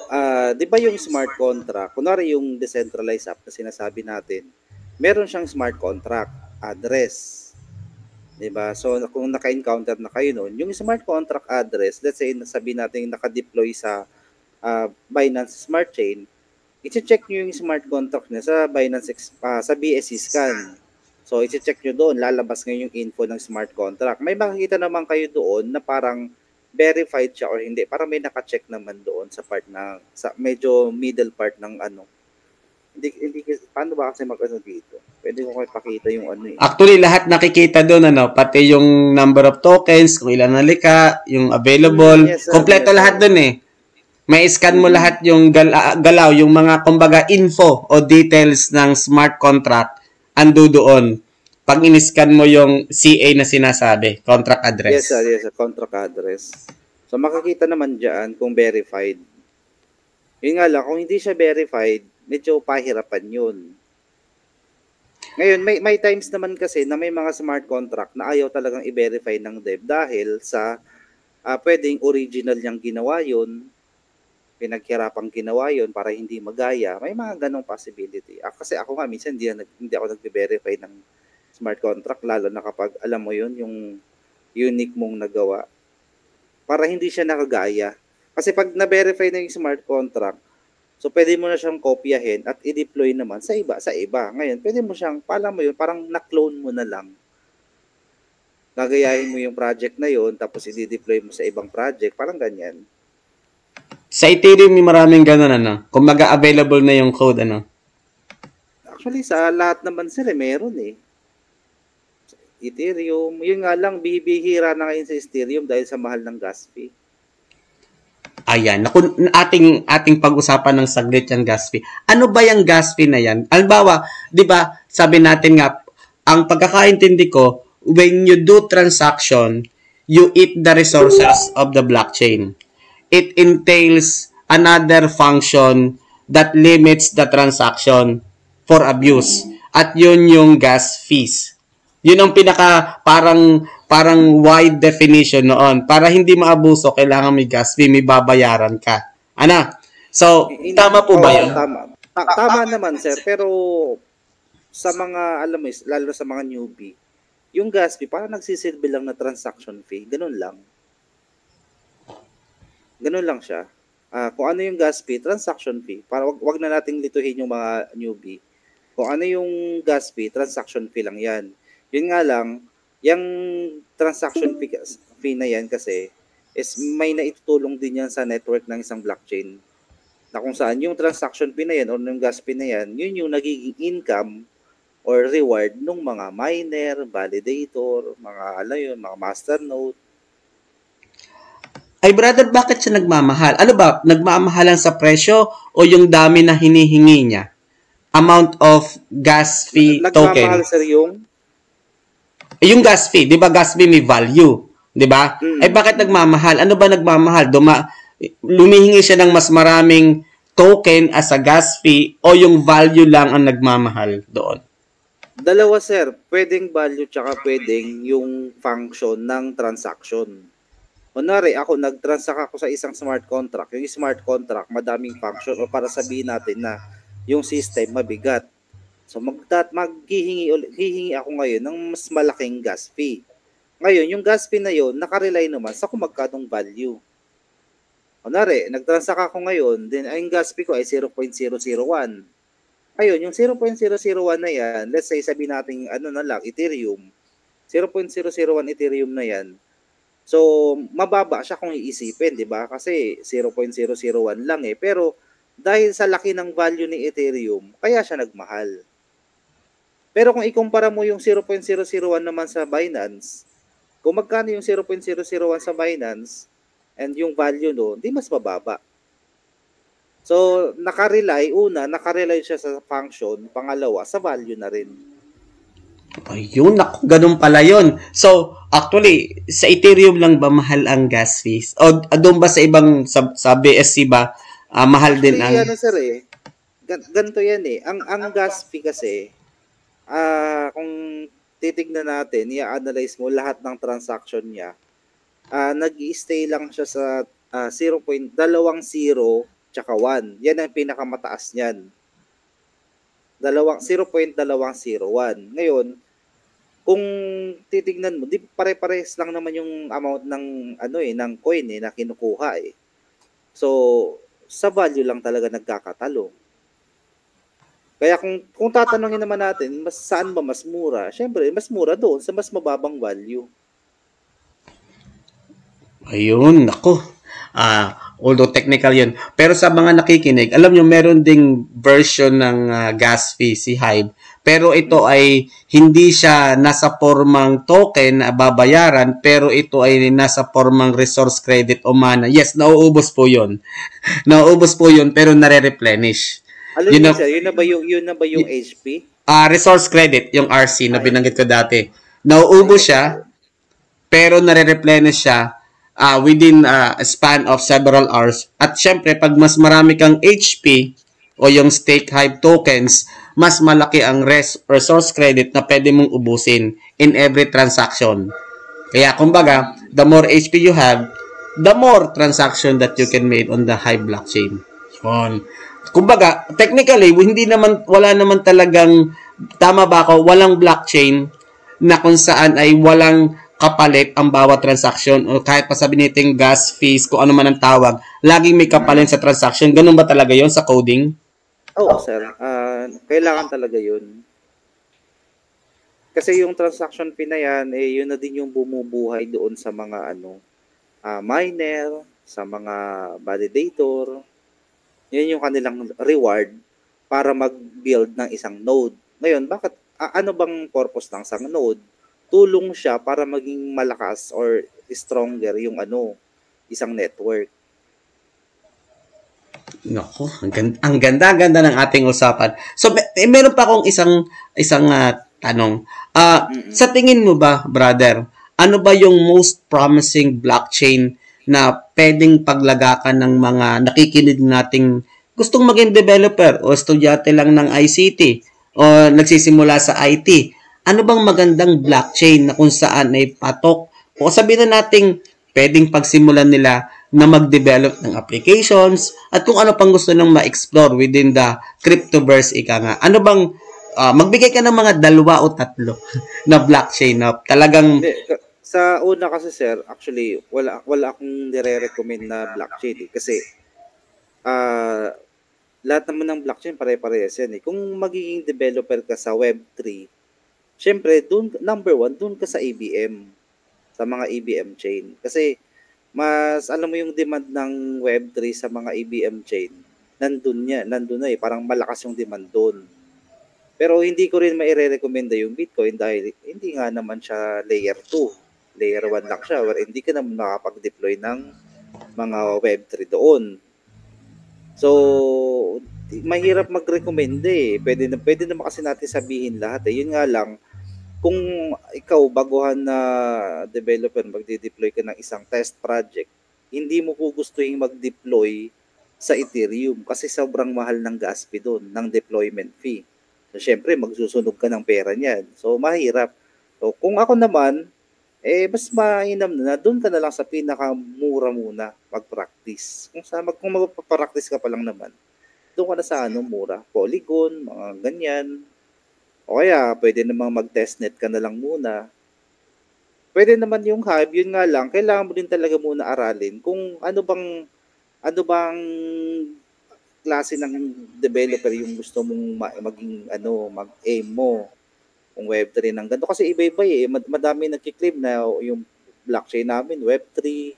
di ba yung smart contract, kunwari yung decentralized app na sinasabi natin, meron siyang smart contract address. Diba? So, kung naka-encounter na kayo nun, yung smart contract address, let's say, sabihin natin naka-deploy sa Binance Smart Chain, i-check nyo yung smart contract niya sa Binance, sa BSC Scan. So, i-check nyo doon, lalabas ngayon yung info ng smart contract. May makikita naman kayo doon na parang verified siya or hindi. Parang may naka-check naman doon sa part ng, sa medyo middle part ng ano. Hindi paano ba kasi mag-ano dito? Pwede ko kayo pakita yung ano eh. Actually, lahat nakikita doon, pati yung number of tokens, kung ilan nalika, yung available, Yes, kompleto yes, lahat doon eh. May scan mo lahat yung galaw, yung mga, kumbaga, info o details ng smart contract, ando doon. Pag in-scan mo yung CA na sinasabi, contract address. Yes, contract address. So, makikita naman dyan kung verified. Yun nga lang, kung hindi siya verified, medyo pahirapan yun. Ngayon, may times naman kasi na may mga smart contract na ayaw talagang i-verify ng dev dahil sa pwedeng original niyang ginawa yun, pinaghirapang ginawa yun para hindi magaya. May mga ganong possibility. Kasi ako nga, minsan hindi ako nag-verify ng smart contract, lalo na kapag alam mo yun, yung unique mong nagawa. Para hindi siya nakagaya. Kasi pag na-verify na yung smart contract, so, pwede mo na siyang kopyahin at i-deploy naman sa iba. Ngayon, pwede mo siyang, pala mo yun, parang na-clone mo na lang. Gagayahin mo yung project na yun, tapos i-deploy mo sa ibang project, parang ganyan. Sa Ethereum, may maraming ganun, Kung available na yung code, Actually, sa lahat naman sila, meron eh. Ethereum, yun nga lang, bihira na ngayon sa Ethereum dahil sa mahal ng gas fee. Ayan, ating pag-usapan ng saglit yung gas fee. Ano ba yung gas fee na yan? Halimbawa, di ba, sabi natin nga, ang pagkakaintindi ko, when you do transaction, you eat the resources of the blockchain. It entails another function that limits the transaction for abuse. At yun yung gas fees. Yun ang pinaka parang wide definition noon. Para hindi maabuso, kailangan may gas fee, may babayaran ka. So, tama po ba yun? Tama naman, sir. Pero sa mga, alam mo, lalo sa mga newbie, yung gas fee, parang nagsisilbi lang na transaction fee. Ganun lang. Ganun lang siya. Kung ano yung gas fee, transaction fee. Para wag na nating lituhin yung mga newbie. Kung ano yung gas fee, transaction fee lang yan. Yun nga lang, yung transaction fee na yan kasi is may naitutulong din yan sa network ng isang blockchain. Na kung saan yung transaction fee na yan o yung gas fee na yan, yun yung nagiging income or reward ng mga miner, validator, mga masternode. Ay brother, bakit siya nagmamahal? Ano ba? Nagmamahalan sa presyo o yung dami na hinihingi niya? Amount of gas fee token. Nagmamahal, sir, Yung gas fee, di ba gas fee may value? Di ba? Ay bakit nagmamahal? Ano ba nagmamahal? Lumihingi siya ng mas maraming token as a gas fee o yung value lang ang nagmamahal doon? Dalawa, sir. Pwedeng value tsaka pwedeng yung function ng transaction. Kunwari, ako, nag-transact ako sa isang smart contract. Yung smart contract, madaming function o para sabihin natin na yung system mabigat. So, hihingi ako ngayon ng mas malaking gas fee. Ngayon, yung gas fee na yun, nakarely naman sa kung magkanong value. Kunwari, nag-transact ako ngayon, then ang gas fee ko ay 0.001. Ngayon, yung 0.001 na yan, let's say sabihin natin Ethereum, 0.001 Ethereum na yan. So, mababa siya kung iisipin, di ba? Kasi 0.001 lang eh. Pero, dahil sa laki ng value ni Ethereum, kaya siya nagmahal. Pero kung ikumpara mo yung 0.001 naman sa Binance, kung magkano yung 0.001 sa Binance, and yung value no, di mas mababa. So, nakarely siya sa function, pangalawa, sa value na rin. Ayun, naku, ganun pala yun. So, actually, sa Ethereum lang ba mahal ang gas fees? O doon ba sa ibang, sa BSC ba, mahal din ang... Actually, sir ganito yan eh. Ang gas fee kasi, kung titignan natin, i-analyze mo lahat ng transaction niya, nag-i-stay lang siya sa 0.20 tsaka 1. Yan ang pinakamataas niyan. 0.201. Ngayon, kung titignan mo, di pare-pares lang naman yung amount ng ng coin na kinukuha eh. So, sa value lang talaga nagkakatalo. Kaya kung tatanungin naman natin, saan ba mas mura? Syempre, mas mura doon sa mas mababang value. Ayun, nako. Although technical yun. Pero sa mga nakikinig, alam nyo, meron ding version ng gas fee si Hive. Pero ito ay hindi siya nasa formang token na babayaran, pero ito ay nasa formang resource credit o mana. Yes, nauubos po yun. Nauubos po yun, pero nare-replenish. Yun na ba yung HP? Resource credit, yung RC na binanggit ko dati. Nauubos siya, pero nare-replenish siya within a span of several hours. At syempre, pag mas marami kang HP o yung stake Hive tokens, mas malaki ang resource credit na pwede mong ubusin in every transaction. Kaya kumbaga, the more HP you have, the more transaction that you can make on the Hive blockchain. Yun. Kumbaga, technically, wala naman talagang, tama ba ako, walang blockchain na kung saan ay walang kapalit ang bawat transaction o kahit pa sabihin natin gas fees, kung ano man ang tawag, laging may kapalit sa transaction. Ganun ba talaga yon sa coding? Oo, sir. Kailangan talaga yun. Kasi yung transaction fee na yan, yun na din yung bumubuhay doon sa mga miner, sa mga validator. Yun yung kanilang reward para mag-build ng isang node. Ngayon, bakit, ano bang purpose ng isang node? Tulong siya para maging malakas or stronger yung isang network. Nako, ang ganda-ganda ng ating usapan. So, meron pa akong isang tanong. Sa tingin mo ba, brother, ano ba yung most promising blockchain na pwedeng paglagakan ng mga nakikinig nating gustong maging developer o estudyante lang ng ICT o nagsisimula sa IT? Ano bang magandang blockchain na kung saan ay patok o sabihin na nating pwedeng pagsimulan nila na mag-develop ng applications at kung ano pang gusto nang ma-explore within the cryptoverse, ika nga. Ano bang, magbigay ka ng mga 2 o 3 na blockchain na talagang... Sa una kasi, sir, actually, wala akong nire-recommend na blockchain kasi lahat naman ng blockchain pare-parehas yan eh. Kung magiging developer ka sa Web3, syempre, number 1, dun ka sa ABM, sa mga ABM chain. Kasi, mas alam mo yung demand ng Web3 sa mga ABM chain, nandun na eh, parang malakas yung demand doon. Pero hindi ko rin maire-recommenda yung Bitcoin dahil hindi nga naman siya layer 2. Layer 1 lang siya, where hindi ka naman makapag-deploy ng mga Web3 doon. So, mahirap mag-recommend eh. Pwede naman kasi natin sabihin lahat eh. Yun nga lang, kung ikaw baguhan na developer, magde-deploy ka ng isang test project, hindi mo gustuhin mag-deploy sa Ethereum kasi sobrang mahal ng gas fee doon, ng deployment fee. So, syempre, magsusunog ka ng pera niyan. So, mahirap. So, kung ako naman, mas mainam na doon ka na lang sa pinakamura muna mag-practice. Kung magpa-practice ka pa lang naman, doon ka na sa mura. Polygon, mga ganyan. O kaya, pwede namang mag-testnet ka na lang muna. Pwede naman yung Hive, yun nga lang, kailangan mo din talaga muna aralin kung ano bang klase ng developer yung gusto mong maging mag-aim mo. Kung Web3 ng ganito. Kasi iba-iba madami nagkiklaim na yung blockchain namin, Web3,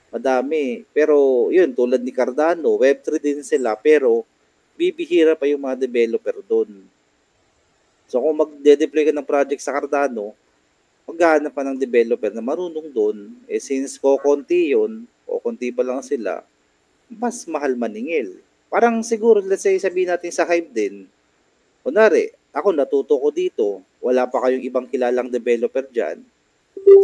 madami. Pero yun, tulad ni Cardano, Web3 din sila, pero bibihira pa yung mga developer doon. So kung mag-deploy ka ng project sa Cardano, maghahanap pa ng developer na marunong doon, since konti yun, o konti pa lang sila, mas mahal maningil. Parang siguro, let's say, sabihin natin sa Hive din, kunwari, ako natuto ko dito, wala pa kayong ibang kilalang developer dyan.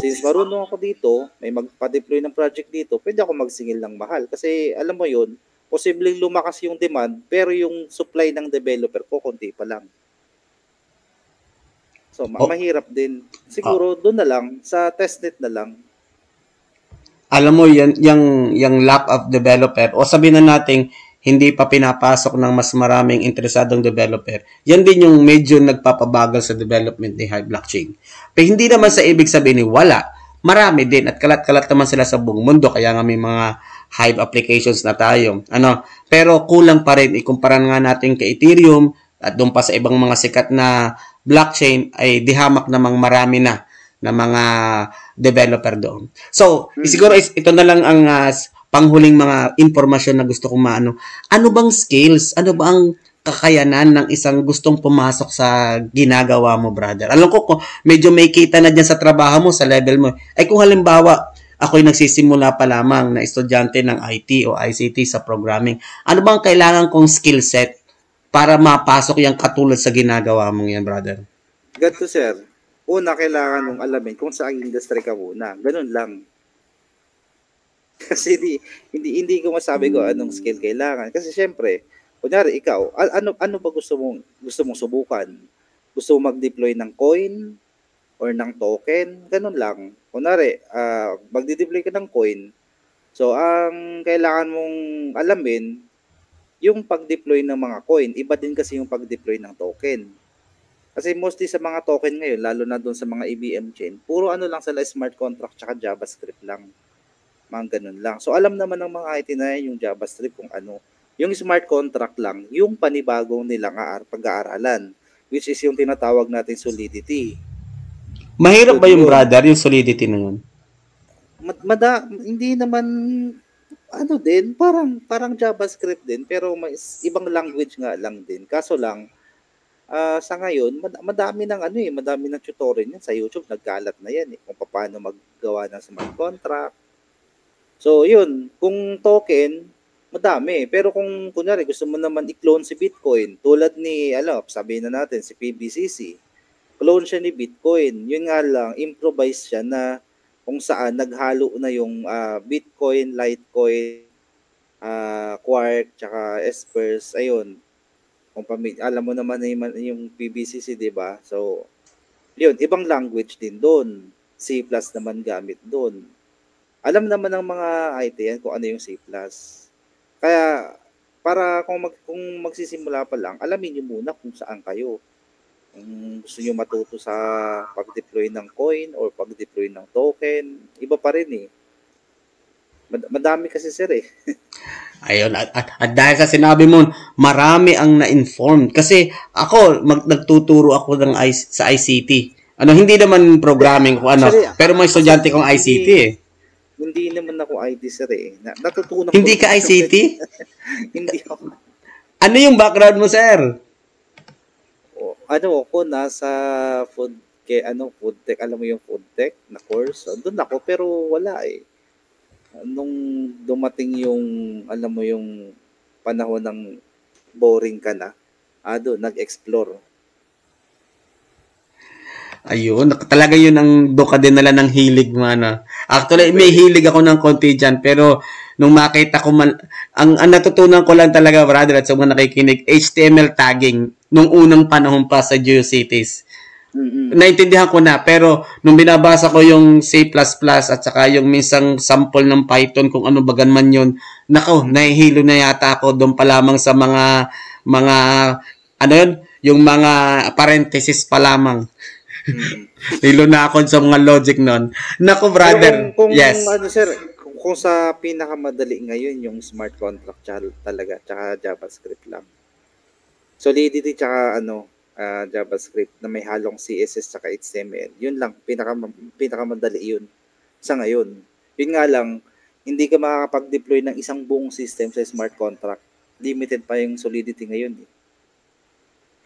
Since marunong ako dito, may magpa-deploy ng project dito, pwede ako magsingil ng mahal. Kasi alam mo yun, posibleng lumakas yung demand, pero yung supply ng developer ko, konti pa lang. So, mahirap din. Siguro, doon na lang, sa testnet na lang. Alam mo, yung lack of developer, o sabihin na natin, hindi pa pinapasok ng mas maraming interesadong developer. Yan din yung medyo nagpapabagal sa development ni Hive Blockchain. Pero hindi naman sa ibig sabihin ni wala. Marami din at kalat-kalat naman sila sa buong mundo. Kaya nga may mga Hive applications na tayo. Pero kulang pa rin. Ikumpara nga natin kay Ethereum at doon pa sa ibang mga sikat na blockchain ay dihamak namang marami na mga developer doon. So, siguro ito na lang ang panghuling mga impormasyon na gusto kong maano. Ano bang skills? Ano ba ang kakayanan ng isang gustong pumasok sa ginagawa mo, brother? Alam ko, medyo may kita na dyan sa trabaho mo, sa level mo. Ay kung halimbawa, ako'y nagsisimula pa lamang na estudyante ng IT o ICT sa programming, ano bang kailangan kong skill set para mapasok yung katulad sa ginagawa mong yan, brother? Ganito, sir. Una, kailangan mong alamin kung saan industry ka muna. Ganun lang. Kasi hindi ko masabi ko anong skill kailangan. Kasi syempre, kunyari ikaw, ano ba gusto mong subukan? Gusto mong mag-deploy ng coin or ng token? Ganun lang. Kunyari, magdi-deploy ka ng coin. So, ang kailangan mong alamin, yung pag-deploy ng mga coin, iba din kasi yung pag-deploy ng token. Kasi mostly sa mga token ngayon, lalo na doon sa mga EVM chain, puro lang sila smart contract tsaka JavaScript lang. Mga ganun lang. So, alam naman ng mga IT na yung JavaScript kung ano. Yung smart contract lang, yung panibagong nilang pag-aaralan, which is yung tinatawag natin Solidity. Mahirap ba yung brother, yung Solidity na yun? Hindi naman, din, parang JavaScript din, pero may ibang language nga lang din. Kaso lang, sa ngayon, madami ng tutorial yan sa YouTube, nagkalat na yan kung paano maggawa ng smart contract. So, yun, kung token, madami. Pero kung, kunyari, gusto mo naman i-clone si Bitcoin, tulad ni, sabihin na natin, si PBCC, clone siya ni Bitcoin. Yun nga lang, improvise siya na kung saan naghalo na yung Bitcoin, Litecoin, Quark, tsaka Espers, ayun. Alam mo naman na yung PBCC, diba? So, yun, ibang language din doon. C++ naman gamit doon. Alam naman ng mga IT yan kung ano yung C++. Kaya, para kung magsisimula pa lang, alamin nyo muna kung saan kayo. Kung gusto nyo matuto sa pag-deploy ng coin or pag-deploy ng token, iba pa rin Madami kasi, sir Ayun, at dahil sa sinabi mo, marami ang na-informed. Kasi ako, nagtuturo ako sa ICT. Hindi naman programming kung pero may estudyante kong ICT Hindi naman ako IT, sir Natutunan ko. Hindi ka ICT? Hindi ako. Ano yung background mo, sir? Ako nasa food tech, alam mo yung food tech na course. Doon ako pero wala Nung dumating yung yung panahon ng boring ka na, doon nag-explore. Ayun, talaga yun ang doon ka din nala ng hilig mo Actually, may hilig ako ng konti dyan, pero nung makita ko ang natutunan ko lang talaga, brother, at sa mga nakikinig, HTML tagging nung unang panahon pa sa GeoCities. naintindihan ko na, pero nung binabasa ko yung C++ at saka yung minsang sample ng Python kung ano bagan man yun, nako, nahihilo na yata ako doon pa lamang sa mga ano yun, yung mga parenthesis pa lamang. Hilo na ako sa mga logic nun. Nako, brother. Kung yes. ano sir, kung sa pinakamadali ngayon yung smart contract talaga, tsaka JavaScript lang. Solidity tsaka JavaScript na may halong CSS tsaka HTML. Yun lang, pinakamadali yun sa ngayon. Yun nga lang, hindi ka makakapag-deploy ng isang buong system sa smart contract. Limited pa yung Solidity ngayon.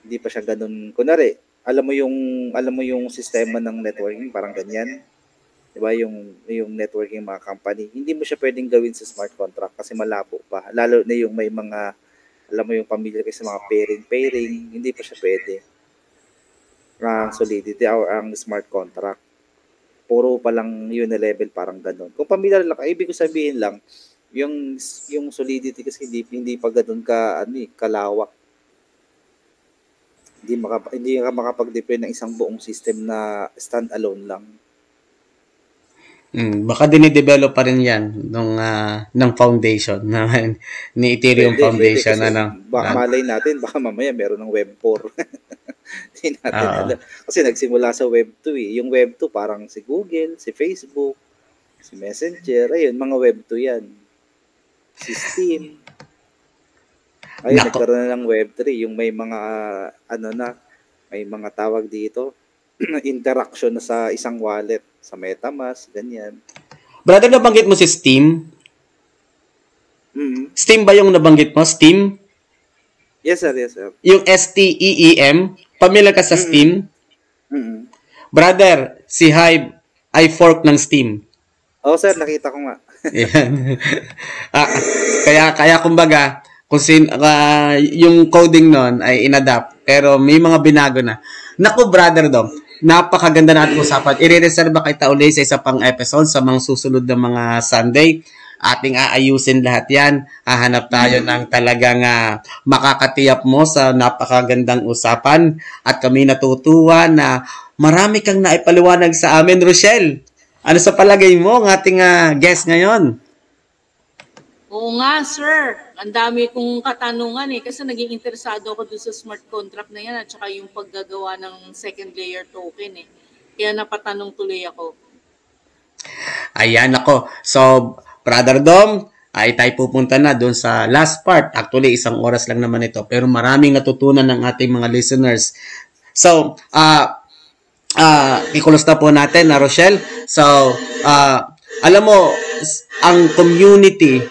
Hindi pa siya ganun. Kunwari, alam mo yung sistema ng networking, parang ganyan. Diba? Yung networking mga company. Hindi mo siya pwedeng gawin sa smart contract kasi malabo pa. Lalo na yung may mga alam mo yung pamilya kasi mga pairing, hindi pa siya pwede. Ang Solidity or ang smart contract. Puro pa lang yun na level, parang ganun. Kung pamilya lang, ibig ko sabihin lang, yung Solidity kasi hindi pa ganun kalawak. Hindi ka makapag-deploy ng isang buong system na stand-alone lang. Baka dinidevelop pa rin yan ng foundation ni Ethereum Foundation. Baka malay natin, baka mamaya meron ng Web 4. Hindi natin alam. Kasi nagsimula sa Web 2 Yung Web 2 parang si Google, si Facebook, si Messenger. Ayun, mga Web 2 yan. Si Steam. Ayun, nagkaroon na ng Web 3. Yung may mga, may mga tawag dito, interaction na sa isang wallet, sa MetaMask, ganyan. Brother, nabanggit mo si Steam? Steam ba yung nabanggit mo? Steam? Yes, sir. Yes, sir. Yung STEEM? Familiar ka sa Steam? Brother, si Hive ay fork ng Steam. Oo, sir. Nakita ko nga. Kaya kumbaga, yung coding nun ay inadapt, pero may mga binago na. Naku, brother Dom, napakaganda natin usapan. I-reserve ba kita ulit sa isa pang episode sa mga susunod na mga Sunday. Ating aayusin lahat yan. Hahanap tayo ng talagang makakatiyap mo sa napakagandang usapan. At kami natutuwa na marami kang naipaliwanag sa amin, Rochelle. Ano sa palagay mo ng ating guest ngayon? Oo nga, sir. Ang dami kong katanungan kasi naging interesado ako dun sa smart contract na yan at saka yung paggagawa ng second layer token Kaya napatanong tuloy ako. Ayan ako. So, Brother Dom, ay tayo pupunta na dun sa last part. Actually, 1 oras lang naman ito. Pero maraming natutunan ng ating mga listeners. So, ikulos na po natin na Rochelle. So, alam mo, ang community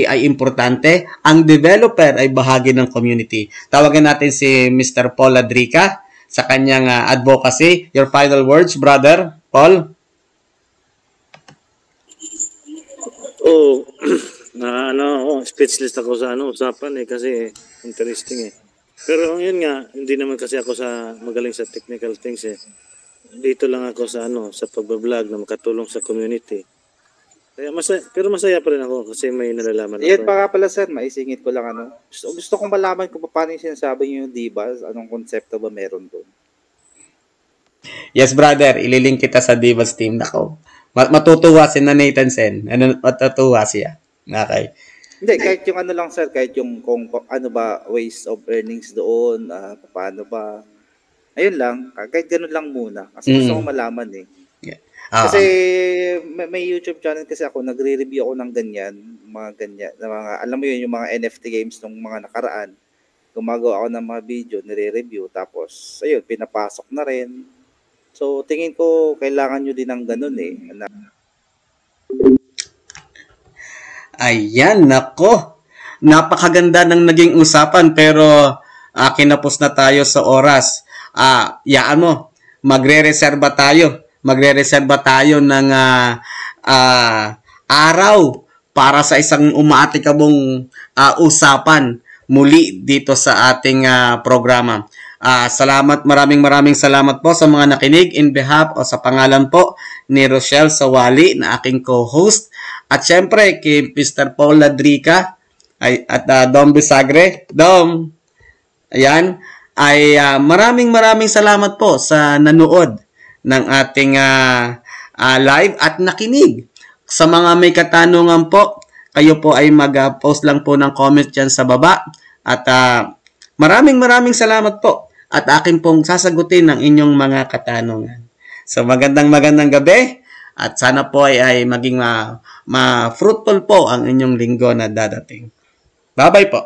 ay importante. Ang developer ay bahagi ng community. Tawagan natin si Mr. Paul Ladrica sa kanyang advocacy. Your final words, Brother Paul? Speechless ako sa usapan kasi interesting Pero yun nga, hindi naman kasi ako magaling sa technical things Dito lang ako sa pagbablog na makatulong sa community. Kaya masaya pa rin ako kasi may nalalaman ako. Yan pa pala sir, maisingit ko lang Gusto kong malaman kung paano yung sinasabi niyo yung Divas, anong konsepto ba meron doon? Yes brother, ililink kita sa Divas team. Nako, matutuwa si Nathan Sen. Matutuwa siya. Okay. Hindi, kahit yung lang sir, kahit yung kung ways of earnings doon, paano ba. Ayun lang, kahit ganun lang muna. Kasi gusto kong malaman Yeah. Kasi may YouTube channel kasi ako, nagre-review ako ng mga ganyan, alam mo yun, yung mga NFT games ng mga nakaraan. Gumagawa ako ng mga video, nire-review, tapos, ayun, pinapasok na rin. So, tingin ko, kailangan nyo din ng ganun Ayan, nako. Napakaganda ng naging usapan, pero kinapos na tayo sa oras. Magre-reserva tayo ng araw para sa isang umaatikabong usapan muli dito sa ating programa. Maraming salamat po sa mga nakinig in behalf o sa pangalan po ni Rochelle Sawali na aking co-host at syempre kay Mr. Paul Ladrica at Dom Bisagre. Dom, ayan. ay maraming salamat po sa nanood ng ating live at nakinig. Sa mga may katanungan po, kayo po ay mag-post lang po ng comment dyan sa baba. At maraming salamat po. At akin pong sasagutin ang inyong mga katanungan. So magandang gabi. At sana po ay maging fruitful po ang inyong linggo na dadating. Bye-bye po.